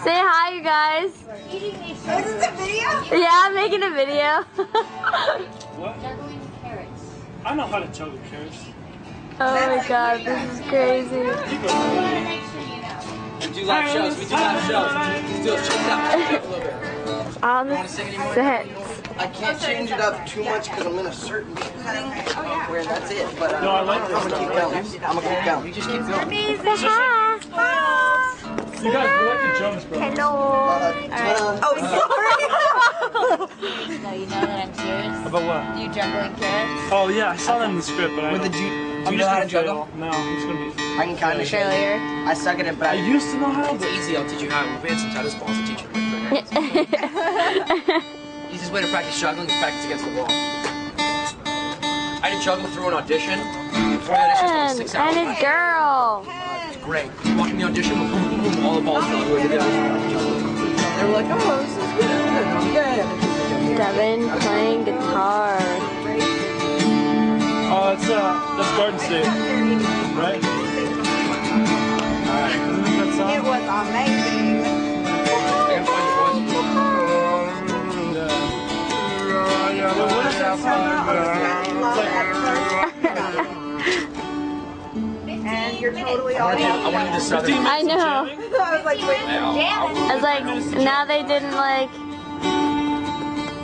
Say hi, you guys. Is this a video? Yeah, I'm making a video. What? Juggling carrots. I know how to juggle carrots. Oh my god, this is crazy. You go. We do live shows. We do live shows. Let's do it. Check it out. A little bit. On the set. I can't change it up too much because I'm in a certain thing where that's it. But No, I like this I'm gonna keep going. I'm gonna keep going. You just keep going. Say hi. You guys, we like the Jonas Brothers. Hello. Oh, sorry. No, you know that I'm serious. About what? You juggling carrots? Oh yeah, I saw that in the script, but I With the don't. I'm I'm just just how to gonna juggle. fail. No, I'm just gonna be. I can kind of show you. Failure. I suck at it, but I used to know how, it's but easy. I'll teach you how. We had some tennis balls to teach you. Easiest way to practice juggling is practice against the wall. I did juggle through an audition. Before the audition was like 6 hours. And his girl. It's great. Walking the audition, boom, boom, boom, all the balls fell away. They were like, oh, this is good. Yeah. Devin playing guitar. oh, that's Garden State, right? Alright, isn't it that song? It was amazing. I can find your voice. Yeah. Well, what is that song? And you're totally I all want to do Southern. I know. I was like, wait. I was like, now they didn't like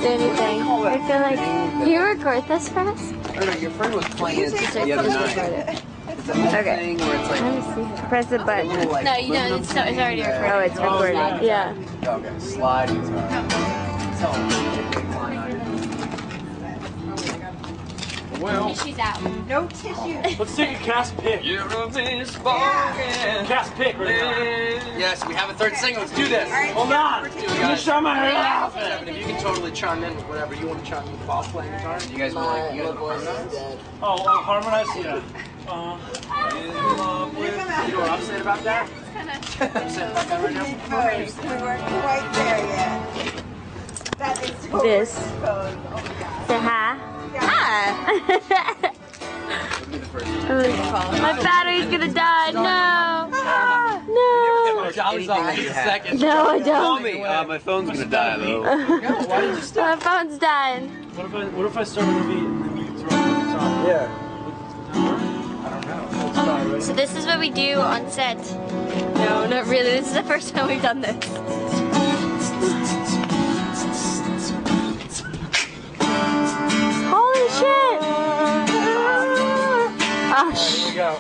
do anything. I feel like you record this for us. No, your friend was playing it the other night. It's a whole Okay. thing where it's like Let me see. Press the button. little, like, No, you know, it's already recorded. Oh, it's recording. Yeah. Okay, slide guitar. So, well, She's out. No tissue. Let's take a cast pick. Cast pick right now. yes, we have a third single. Let's do this. Hold on. Let me show my hair. Seven, if you can totally chime in with whatever you want to chime in while playing guitar. You guys want like you guys want to harmonize? Oh, harmonize? Yeah. You know what I'm saying about that? I'm saying about that right now. We weren't quite there yet. That is so This. code. Oh my God. Say hi. Hi. It'll be the first. My battery's gonna die. No. No. Jolly's on in a second. No, I don't. My phone's gonna die though. Why did you stop? My phone's dying. What if I start with a beat and then you throw it at the top? Yeah. I don't know. Let's try, right? So this is what we do on set. No, not really. This is the first time we've done this. Holy shit. Oh, Here we go.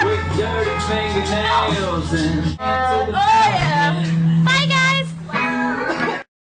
With dirty fingernails and